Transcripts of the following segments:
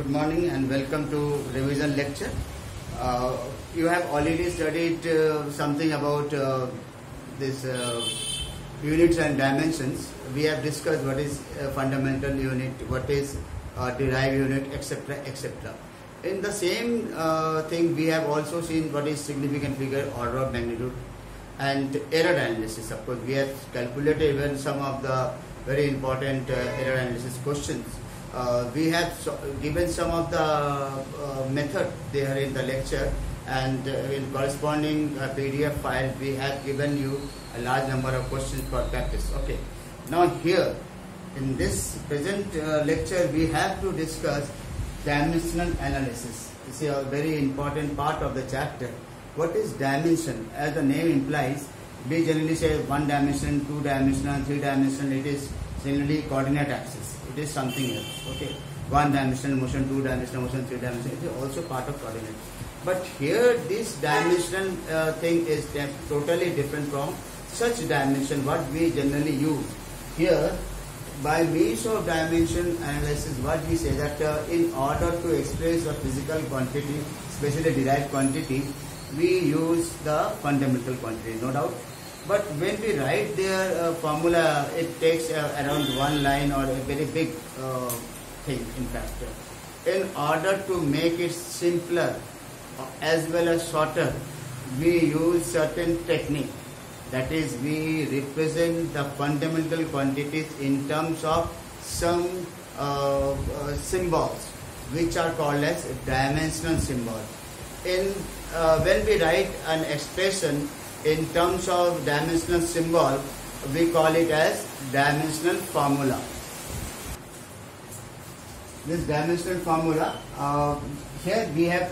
good morning and welcome to revision lecture. You have already studied something about this units and dimensions. We have discussed what is a fundamental unit, what is a derived unit, etc., etc. In the same thing, we have also seen what is significant figure, order of magnitude, and error analysis. Of course, we have calculated even some of the very important error analysis questions. We have given some of the method there in the lecture, and in corresponding PDF file we have given you a large number of questions for practice. Okay, now here in this present lecture we have to discuss dimensional analysis. This is a very important part of the chapter. What is dimension? As the name implies, we generally say one dimension, two dimensional, three dimensional. It is generally coordinate axis. It is something else. Okay, one dimensional motion, two dimensional motion, three dimensional. It is also part of coordinate. But here this dimensional thing is totally different from such dimension what we generally use. Here, by means of dimension analysis, what we say that in order to express a physical quantity, especially derived quantity, we use the fundamental quantity, no doubt. But when we write their formula, it takes around one line or a very big thing, in fact. In order to make it simpler as well as shorter, we use certain technique. That is, we represent the fundamental quantities in terms of some symbols, which are called as dimensional symbols. When we write an expression in terms of dimensional symbol, we call it as dimensional formula. This dimensional formula, here we have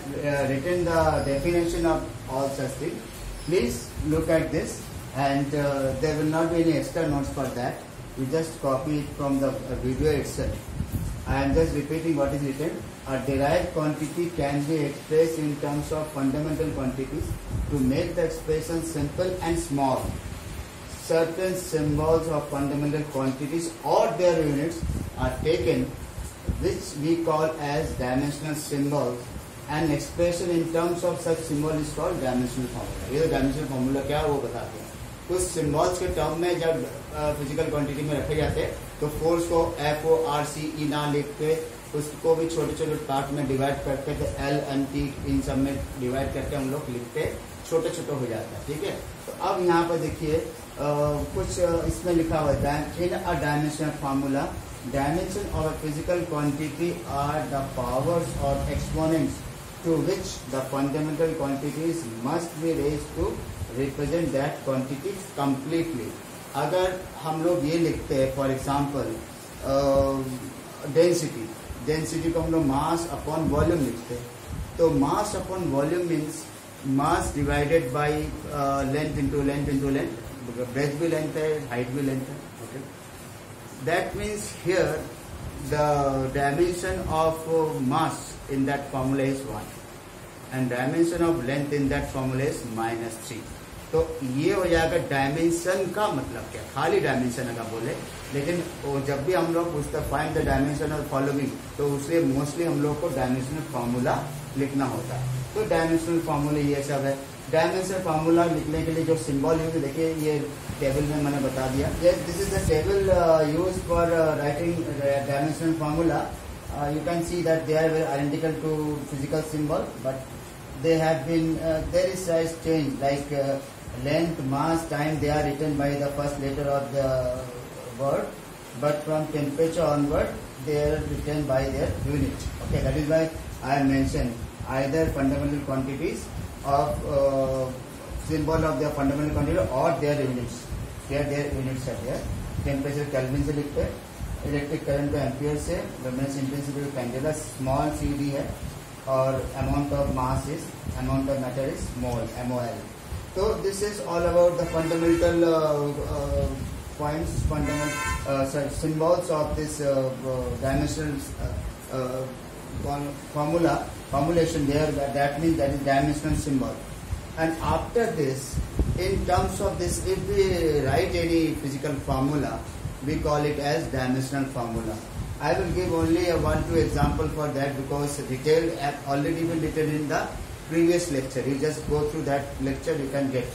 written the definition of all such things. Please look at this, and there will not be any extra notes for that. We just copy it from the video itself. I am just repeating what is written. A derived quantity can be expressed in terms of fundamental quantities. To make the expression simple and small, certain symbols of fundamental quantities or their units are taken, which we call as dimensional symbols. An expression in terms of such symbol is called dimensional formula. ये dimensional formula क्या है वो बताते हैं. कुछ symbols के term में जब physical quantity में रखे जाते हैं, तो force को FORCE ना लिख के उसको भी छोटे छोटे पार्ट में डिवाइड करके L M T इन सब में डिवाइड करके हम लोग लिखते, छोटे छोटे हो जाता है. ठीक है, तो अब यहाँ पर देखिए कुछ इसमें लिखा हुआ है. In a dimensional formula, dimension of a physical quantity are the powers or exponents to which the fundamental quantities must be raised to represent that quantity completely. अगर हम लोग ये लिखते हैं, फॉर एग्जाम्पल डेंसिटी को हम लोग मास अपॉन वॉल्यूम लिखते हैं, तो mass upon volume means mass divided by length into length into length. Breadth भी लेंथ है, हाइट भी लेंथ है. Okay, that means here the dimension of mass in that formula is 1 and dimension of length in that formula is -3. तो ये हो जाएगा dimension का मतलब क्या, खाली डायमेंशन अगर बोले. लेकिन जब भी हम लोग पूछते find the dimension of following, तो उसलिए मोस्टली हम लोग को डायमेंशनल फार्मूला लिखना होता है. तो डायमेंशनल फार्मूला ये सब है. डायमेंशनल फार्मूला लिखने के लिए जो सिंबल यूज, देखिए ये टेबल में मैंने बता दिया. This is the table use for writing dimensional formula. You can see that they are very identical to physical symbol, but they have been there is size change like length, mass, time. They are written by the first letter of the word, but from temperature onward they are written by their unit. Okay, that is why I mentioned either fundamental quantities of symbol of their fundamental quantity or their units. Here their units are there. Temperature Kelvin से लिखते हैं, electric current को ampere से, luminous intensity candela small CD है, और amount of mass is, amount of matter is mol, MOL. So this is all about the fundamental points, fundamental symbols of this dimensional formulation there. That means that is dimensional symbol. And after this, in terms of this, if we write any physical formula, we call it as dimensional formula. I will give only a 1-2 example for that, because detail have already been written in the previous lecture. You just go through that lecture, you can get.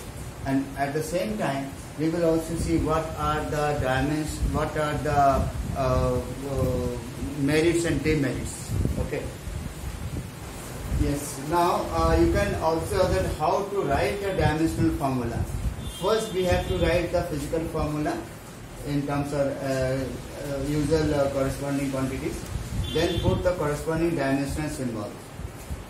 And at the same time, we will also see what are the dimensions, what are the merits and demerits. Okay. Yes. Now you can observe that how to write a dimensional formula. First, we have to write the physical formula in terms of usual corresponding quantities. Then put the corresponding dimensional symbol.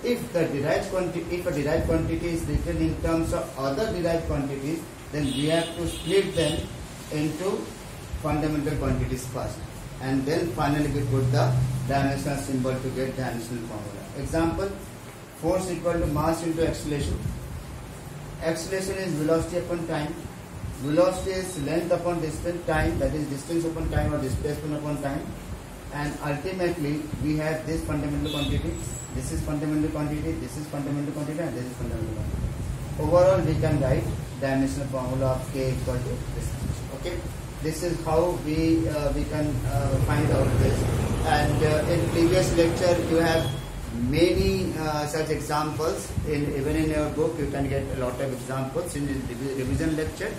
If a derived quantity is written in terms of other derived quantities, then we have to split them into fundamental quantities first, and then finally we put the dimensional symbol to get dimensional formula. Example: force equal to mass into acceleration. Acceleration is velocity upon time. Velocity is length upon distance, time, that is distance upon time or displacement upon time. And ultimately we have this fundamental quantity, this is fundamental quantity, this is fundamental quantity, and this is fundamental quantity. Overall we can write dimensional formula of K equal to this. Okay, this is how we can find out this. And in previous lecture you have many such examples. Even in your book you can get a lot of examples. In the revision lecture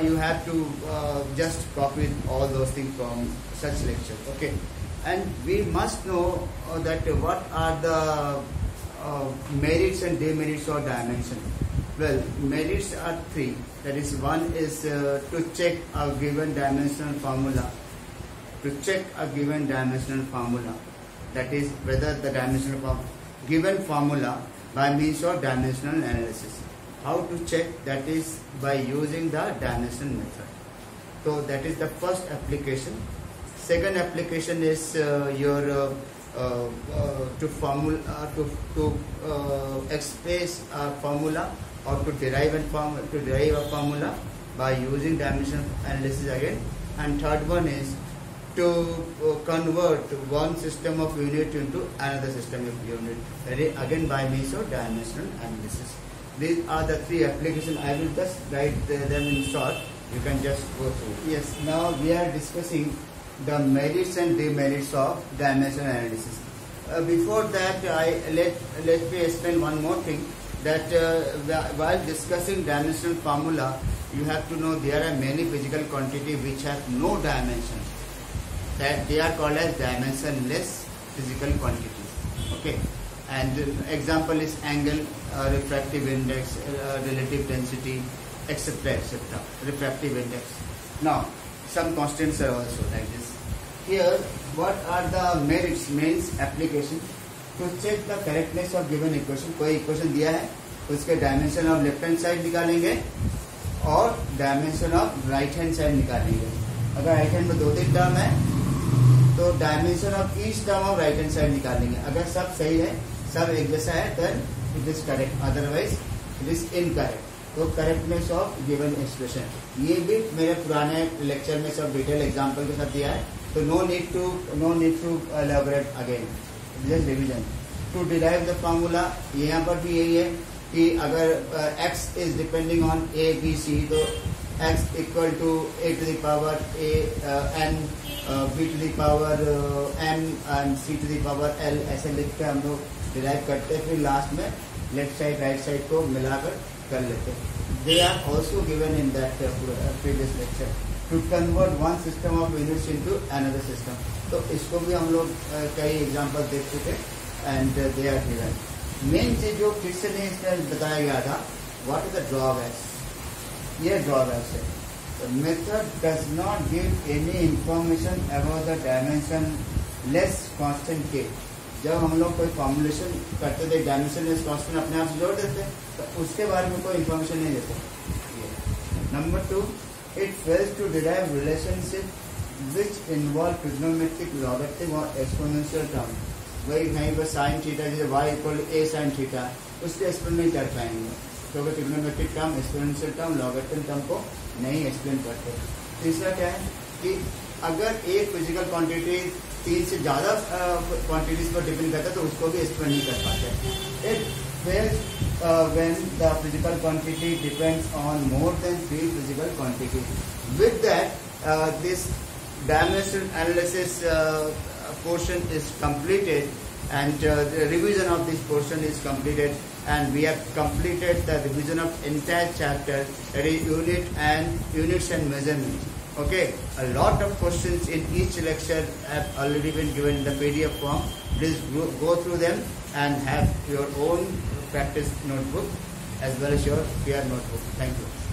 you have to just copy all those things from such lecture. Okay, and we must know that what are the merits and demerits of dimension. Well, merits are three. That is, one is to check a given dimensional formula. To check a given dimensional formula, that is whether the dimensional given formula by means of dimensional analysis. How to check? That is by using the dimension method. So that is the first application. Second application is to express a formula or to derive a formula by using dimension analysis again. And third one is to convert one system of unit into another system of unit, again by means of dimensional analysis. These are the three applications. I will just write them in short. You can just go through. Yes, now we are discussing the merits and demerits of dimensional analysis. Before that, let me explain one more thing. That while discussing dimensional formula, you have to know there are many physical quantities which have no dimension. That they are called as dimensionless physical quantities. Okay. And example is angle, refractive index, relative density, etc., etc. Refractive index. Now, some constants are also like this. Here, what are the merits? Means application. To check the correctness of given equation. कोई equation दिया है, उसके dimension of left hand side निकालेंगे और dimension of right hand side निकालेंगे. अगर right hand में 2-3 term है, तो dimension of each term of right hand side निकालेंगे. अगर सब सही है, सब एक जैसा है, then it is correct. Otherwise, it is incorrect. तो correctness of given expression. ये भी मेरे पुराने लेक्चर में सब डिटेल एग्जांपल के साथ दिया है. तो no need to elaborate again. Just revision. To derive the formula, यहाँ पर भी यही है कि अगर x is depending on a, b, c, तो x equal to a to the power a n, b to the power m and c to the power l, ऐसे लिख के हम लोग डिराइव करते हैं. फिर लास्ट में लेफ्ट साइड राइट साइड को मिलाकर कर लेते हैं. They are also given in that previous lecture. To convert one system of units into another system. तो इसको भी हम लोग कई एग्जाम्पल देख चुके and they are given. Main चीज जो फिर से नहीं इसमें बताया गया था, व्हाट इज द ड्रॉबैक्स. ये ड्रॉबैक्स है. The method does not give any information about the dimension less constant K. जब हम लोग कोई फॉर्मुलेशन करते थे डायमेंशनलेस कांस्टेंट अपने आप से जोड़ देते, तो उसके बारे में कोई इंफॉर्मेशन नहीं देते. Number 2, it fails to derive relationship which involve trigonometric, logarithm और एक्सपोनेंशियल टर्म. वही कहीं पर साइन थीटा जैसे y equal to a sine theta, उसको एक्सप्लेन नहीं कर पाएंगे क्योंकि trigonometric term, exponential term, logarithm term को नहीं एक्सप्लेन करते. तीसरा क्या है कि अगर एक फिजिकल क्वांटिटी 3 से ज्यादा क्वांटिटीज पर डिपेंड करता है तो उसको भी एक्सप्लेन नहीं कर पाते. It fails when the physical quantity depends on more than 3 physical quantities. With that dimension analysis portion is completed, and the revision of this portion is completed, and we have completed the revision of entire chapter, that is units and measurements. Okay, a lot of questions in each lecture have already been given in the PDF form. Please go through them and have your own practice notebook as well as your peer notebook. Thank you.